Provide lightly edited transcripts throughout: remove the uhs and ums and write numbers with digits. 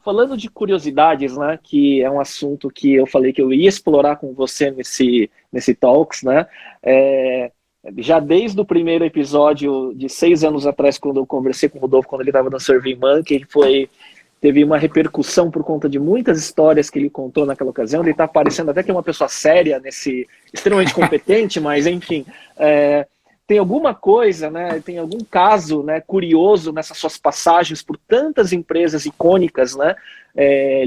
falando de curiosidades, né, que é um assunto que eu falei que eu ia explorar com você nesse Talks, né, já desde o primeiro episódio de 6 anos atrás, quando eu conversei com o Rodolfo, quando ele estava no SurveyMonkey, teve uma repercussão por conta de muitas histórias que ele contou naquela ocasião. Ele está parecendo até que é uma pessoa séria, extremamente competente, mas enfim, tem alguma coisa, né, tem algum caso, né, curioso nessas suas passagens por tantas empresas icônicas, né,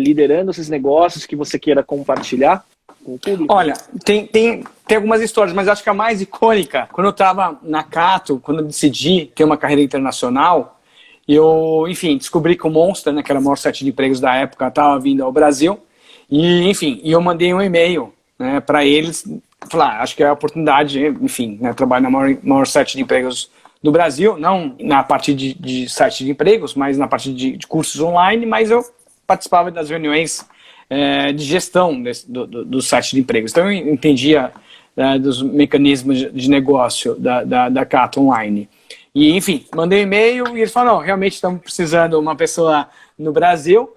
liderando esses negócios que você queira compartilhar com o público? Olha, tem algumas histórias, mas acho que a mais icônica, quando eu estava na Cato, quando eu decidi ter uma carreira internacional, eu, enfim, descobri que o Monster, né, que era o maior site de empregos da época, estava vindo ao Brasil, e, enfim, eu mandei um e-mail, né, para eles, falar, acho que é a oportunidade, enfim, né, trabalhar na maior site de empregos do Brasil, não na parte de site de empregos, mas na parte de cursos online, mas eu participava das reuniões de gestão do site de empregos. Então eu entendia dos mecanismos de negócio da Cato Online. E, enfim, mandei um e-mail e eles falaram, não, realmente estamos precisando de uma pessoa no Brasil.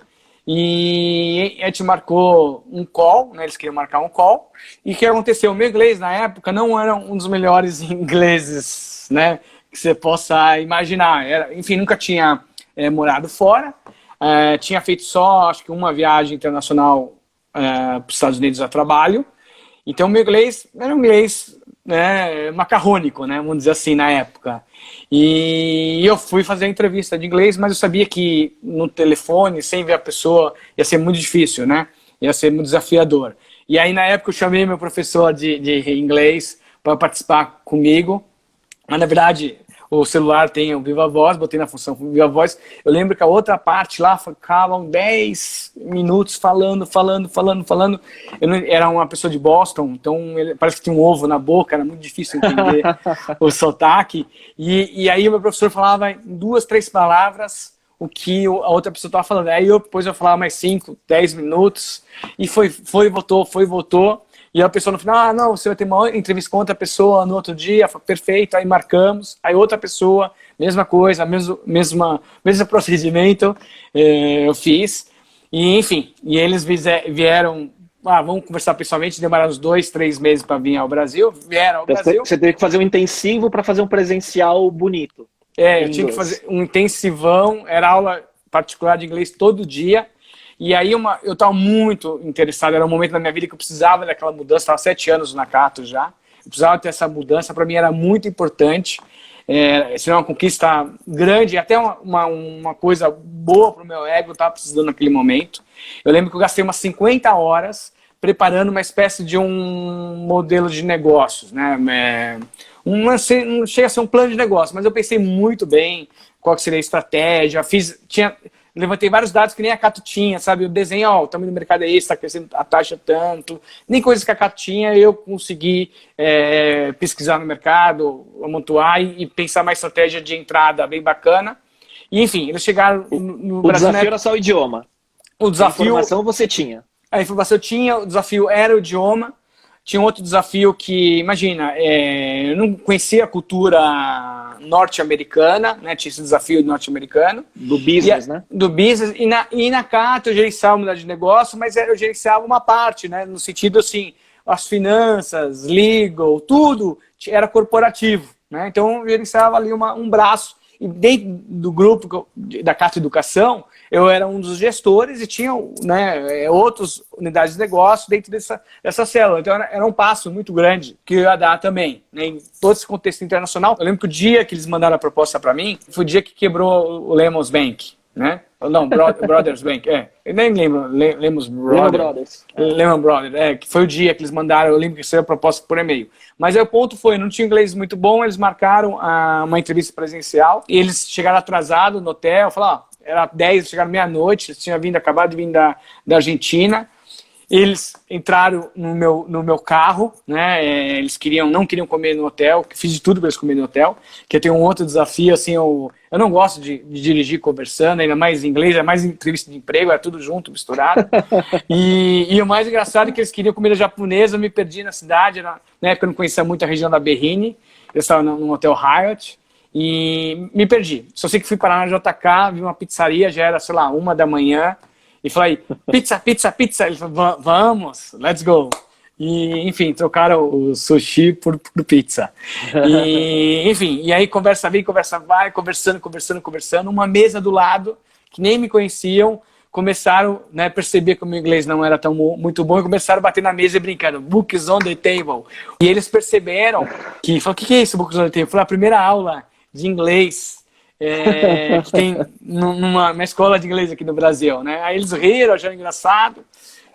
E a gente marcou um call, né, eles queriam marcar um call. E o que aconteceu? O meu inglês, na época, não era um dos melhores ingleses, né, que você possa imaginar. Enfim, nunca tinha morado fora. Tinha feito só, acho que uma viagem internacional para os Estados Unidos a trabalho. Então, o meu inglês era um inglês, né, macarrônico, né, vamos dizer assim, na época. E eu fui fazer a entrevista de inglês, mas eu sabia que no telefone, sem ver a pessoa, ia ser muito difícil, né? Ia ser muito desafiador. E aí, na época, eu chamei meu professor de inglês para participar comigo. Mas, na verdade, o celular tem o Viva Voz, botei na função Viva Voz. Eu lembro que a outra parte lá ficavam 10 minutos falando. Era uma pessoa de Boston, então parece que tinha um ovo na boca, era muito difícil entender o sotaque. E aí o meu professor falava em 2, 3 palavras o que a outra pessoa estava falando. Aí depois eu falava mais 5, 10 minutos, e voltou. E a pessoa no final, não, você vai ter uma entrevista com outra pessoa no outro dia, perfeito, aí marcamos, aí outra pessoa, mesma coisa, mesmo procedimento, eu fiz, e enfim, e eles vieram, vamos conversar pessoalmente, demoraram uns 2, 3 meses para vir ao Brasil, vieram ao Brasil. Você teve que fazer um intensivo para fazer um presencial bonito. Eu tinha que fazer um intensivão, era aula particular de inglês todo dia. E aí eu estava muito interessado, era um momento da minha vida que eu precisava daquela mudança, estava 7 anos na Cato já, eu precisava ter essa mudança, para mim era muito importante, seria uma conquista grande, até uma coisa boa para o meu ego, eu estava precisando naquele momento. Eu lembro que eu gastei umas 50 horas preparando uma espécie de um modelo de negócios, né? Não chega a ser um plano de negócio, mas eu pensei muito bem qual que seria a estratégia, levantei vários dados que nem a Cato tinha, sabe? O desenho, o tamanho do mercado é esse, está crescendo a taxa tanto. Nem coisas que a Cato tinha, eu consegui pesquisar no mercado, amontoar e pensar uma estratégia de entrada bem bacana. E, enfim, eles chegaram no Brasil. O desafio era só o idioma. A informação você tinha. A informação eu tinha, o desafio era o idioma. Tinha um outro desafio que, imagina, eu não conhecia a cultura norte-americana, né? Tinha esse desafio norte-americano. Do business, né? Do business. E na Cato eu gerenciava uma unidade de negócio, mas eu gerenciava uma parte, né? No sentido, assim, as finanças, legal, tudo era corporativo, né? Então eu gerenciava ali um braço. E dentro do grupo da Cato Educação, eu era um dos gestores e tinha, né, outras unidades de negócio dentro dessa célula. Então era um passo muito grande que eu ia dar também, né, em todo esse contexto internacional. Eu lembro que o dia que eles mandaram a proposta para mim foi o dia que quebrou o Lehman Bank, né? Não, Brothers Bank, eu nem lembro, Lehman Brothers. Lehman Brothers, que foi o dia que eles mandaram, eu lembro que saiu a proposta por e-mail. Mas aí o ponto foi, não tinha inglês muito bom, eles marcaram uma entrevista presencial, e eles chegaram atrasados no hotel, falaram, era 10, chegaram meia-noite, eles tinham acabado de vir da Argentina. Eles entraram no meu carro, né? Eles não queriam comer no hotel, fiz de tudo para eles comerem no hotel, que eu tenho um outro desafio, assim, eu não gosto de dirigir conversando, ainda mais em inglês, é mais entrevista de emprego, é tudo junto, misturado. E o mais engraçado é que eles queriam comida japonesa, eu me perdi na cidade, na época eu não conhecia muito a região da Berrini, eu estava num hotel Hyatt, e me perdi. Só sei que fui parar na JK, vi uma pizzaria, já era, sei lá, 1 da manhã, E falei, pizza, pizza, pizza. Ele falou, vamos, let's go. E, enfim, trocaram o sushi por pizza. E, enfim, e aí conversa vem, conversa vai, conversando. Uma mesa do lado, que nem me conheciam, começaram, né, a perceber que o meu inglês não era muito bom e começaram a bater na mesa e brincando, books on the table. E eles perceberam que, falaram, o que é isso, books on the table? Foi a primeira aula de inglês que tem numa escola de inglês aqui no Brasil, né? Aí eles riram, acharam engraçado.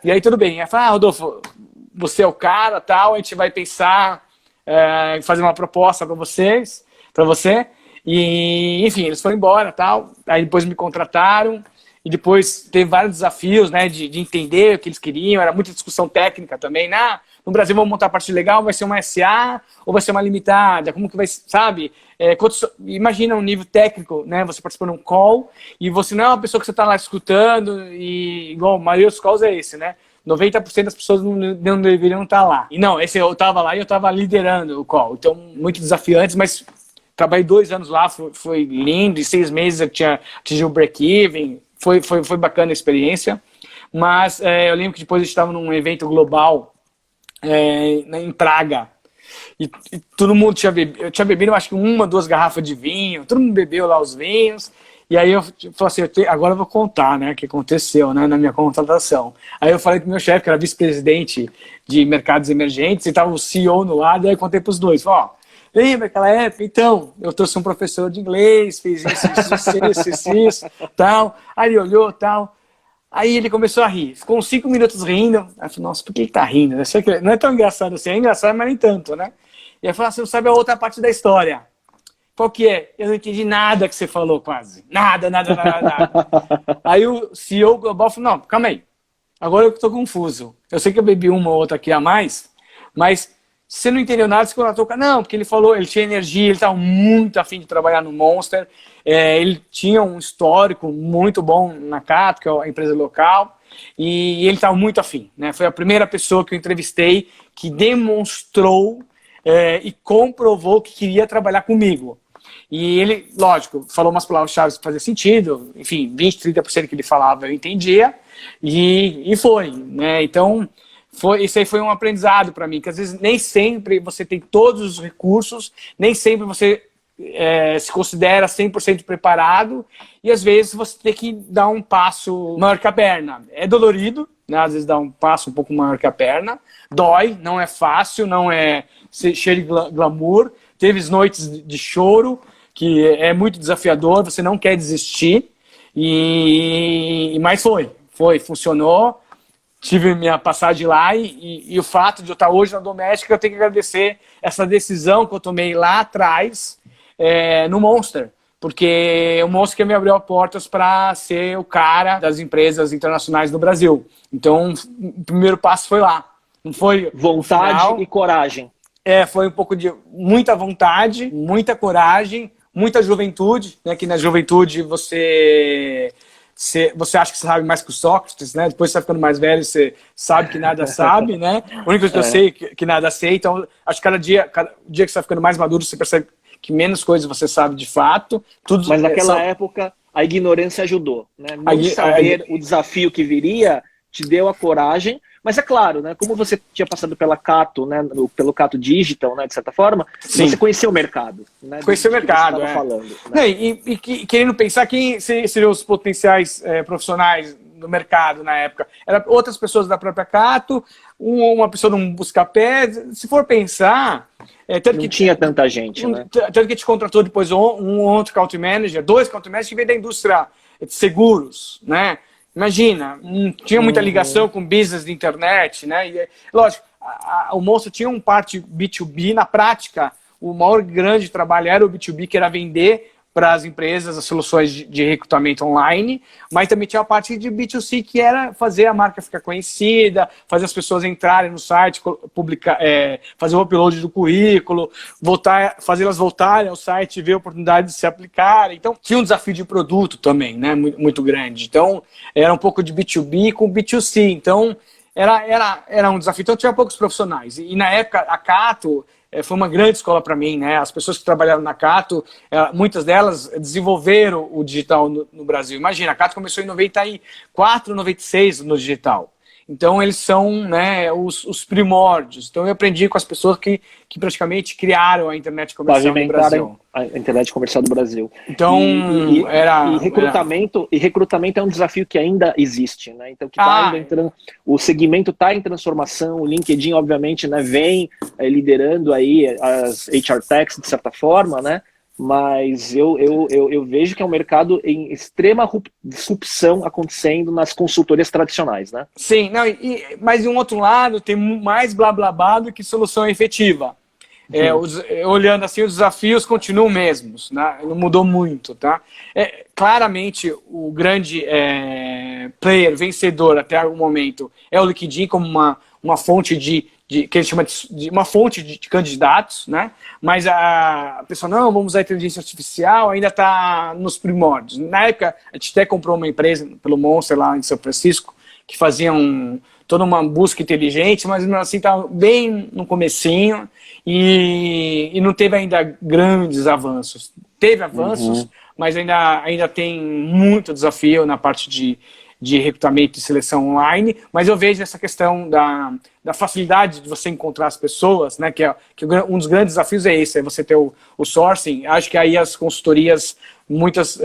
E aí tudo bem. Aí falaram, Rodolfo, você é o cara, tal, a gente vai pensar em fazer uma proposta para você. E, enfim, eles foram embora, tal. Aí depois me contrataram. E depois teve vários desafios, né, de entender o que eles queriam. Era muita discussão técnica também. No Brasil vamos montar a parte legal, vai ser uma SA ou vai ser uma limitada? Como que vai, sabe? Imagina um nível técnico, né? Você participando de um call e você não é uma pessoa que você está lá escutando e igual a maioria dos calls é esse, né? 90% das pessoas não deveriam estar lá. E não, eu estava lá e eu estava liderando o call. Então, muito desafiante, mas trabalhei 2 anos lá, foi lindo. Em 6 meses eu tinha atingido o break-even. Foi bacana a experiência. Mas eu lembro que depois a gente estava num evento global em Praga. E todo mundo tinha bebido. Eu tinha bebido, acho que 1 ou 2 garrafas de vinho. Todo mundo bebeu lá os vinhos. E aí eu falei assim, agora eu vou contar, né, o que aconteceu, né, na minha contratação. Aí eu falei pro meu chefe, que era vice-presidente de mercados emergentes, e tava o CEO no lado, e aí eu contei pros dois, falei, lembra aquela época? Então, eu trouxe um professor de inglês, fiz isso, tal. Aí ele olhou, tal. Aí ele começou a rir, ficou uns 5 minutos rindo. Aí eu falei, nossa, por que ele tá rindo? Não é tão engraçado assim, é engraçado, mas nem tanto, né? E aí eu falei, você não sabe a outra parte da história. Qual que é? Eu não entendi nada que você falou, quase. Nada. Aí o CEO global falou, não, calma aí. Agora eu tô confuso. Eu sei que eu bebi uma ou outra aqui a mais, mas você não entendeu nada, você contratou o cara. Não, porque ele falou, ele tinha energia, ele estava muito afim de trabalhar no Monster. Ele tinha um histórico muito bom na Cato, que é a empresa local, e ele estava muito afim, né? Foi a primeira pessoa que eu entrevistei que demonstrou e comprovou que queria trabalhar comigo. E ele, lógico, falou umas palavras-chave que fazia sentido, enfim, 20%, 30% que ele falava eu entendia, e foi, né? Então, isso aí foi um aprendizado para mim, que às vezes nem sempre você tem todos os recursos, nem sempre você se considera 100% preparado, e às vezes você tem que dar um passo maior que a perna. É dolorido, né? Às vezes dar um passo um pouco maior que a perna, dói, não é fácil, não é cheio de glamour, teve noites de choro, que é muito desafiador, você não quer desistir, mas funcionou. Tive minha passagem lá e o fato de eu estar hoje na Doméstica, eu tenho que agradecer essa decisão que eu tomei lá atrás no Monster, porque o Monster que me abriu portas para ser o cara das empresas internacionais do Brasil. Então, o primeiro passo foi lá. Não foi vontade e coragem. Foi um pouco de muita vontade, muita coragem, muita juventude, né? Que na juventude você acha que você sabe mais que o Sócrates, né? Depois você vai ficando mais velho, você sabe que nada sabe, né? A única coisa que eu sei é que nada sei. Então, acho que cada dia que você vai ficando mais maduro, você percebe que menos coisas você sabe de fato. Mas naquela época, a ignorância ajudou, né? Não saber o desafio que viria te deu a coragem. Mas é claro, né? Como você tinha passado pela Cato, né? Pelo Cato Digital, né? De certa forma, sim, você conheceu o mercado. Né, conheceu o mercado, falando, né? E querendo pensar quem seriam os potenciais profissionais no mercado na época. Eram outras pessoas da própria Cato, uma pessoa de um busca-pé. Se for pensar... não tinha tanta gente, né? Tanto que te contratou depois um outro country manager, 2 country managers que veio da indústria de seguros, né? Imagina, não tinha muita ligação com business de internet, né? E, lógico, o Monster tinha um parte B2B, na prática, o maior grande trabalho era o B2B, que era vender para as empresas as soluções de recrutamento online, mas também tinha a parte de B2C, que era fazer a marca ficar conhecida, fazer as pessoas entrarem no site, publicar, fazer o upload do currículo, fazê-las voltarem ao site e ver a oportunidade de se aplicarem. Então, tinha um desafio de produto também, né, muito grande. Então, era um pouco de B2B com B2C. Então, era um desafio. Então tinha poucos profissionais. E na época, a Cato foi uma grande escola para mim, né? As pessoas que trabalharam na Cato, muitas delas desenvolveram o digital no Brasil. Imagina, a Cato começou em 94, 96 no digital. Então, eles são, né, os primórdios. Então, eu aprendi com as pessoas que praticamente criaram a internet comercial no Brasil. A internet comercial do Brasil. Então, recrutamento é um desafio que ainda existe, né? Então, o segmento está em transformação, o LinkedIn, obviamente, né, vem liderando aí as HR Techs, de certa forma, né? Mas eu vejo que é um mercado em extrema disrupção acontecendo nas consultorias tradicionais, né? Sim, mas de um outro lado tem mais blá blá blá do que solução efetiva. Olhando assim, os desafios continuam mesmos, né? Não mudou muito, tá? Claramente, o grande player vencedor até o momento é o LinkedIn como uma fonte que ele chama de uma fonte de candidatos, né? Mas a pessoa, não, vamos usar a inteligência artificial, ainda está nos primórdios. Na época, a gente até comprou uma empresa pelo Monster lá em São Francisco, que fazia toda uma busca inteligente, mas assim estava bem no comecinho e não teve ainda grandes avanços. Teve avanços, mas ainda tem muito desafio na parte de recrutamento e seleção online, mas eu vejo essa questão da facilidade de você encontrar as pessoas, né, que um dos grandes desafios é esse, é você ter o sourcing. Acho que aí as consultorias, muitas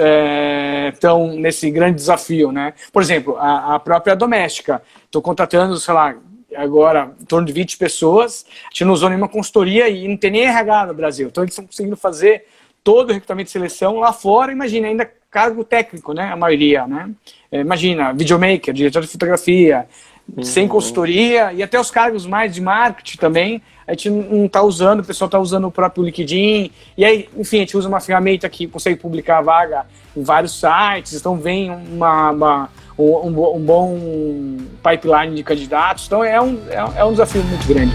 estão nesse grande desafio, né? Por exemplo, a própria Doméstica, estou contratando, sei lá, agora em torno de 20 pessoas, a gente não usou nenhuma consultoria e não tem nem RH no Brasil, então eles estão conseguindo fazer todo o recrutamento de seleção lá fora, imagina, ainda cargo técnico, né, a maioria, né? Imagina, videomaker, diretor de fotografia, sem consultoria, e até os cargos mais de marketing também, a gente não está usando, o pessoal está usando o próprio LinkedIn, e aí, enfim, a gente usa uma ferramenta que consegue publicar a vaga em vários sites, então vem um bom pipeline de candidatos, então é um desafio muito grande.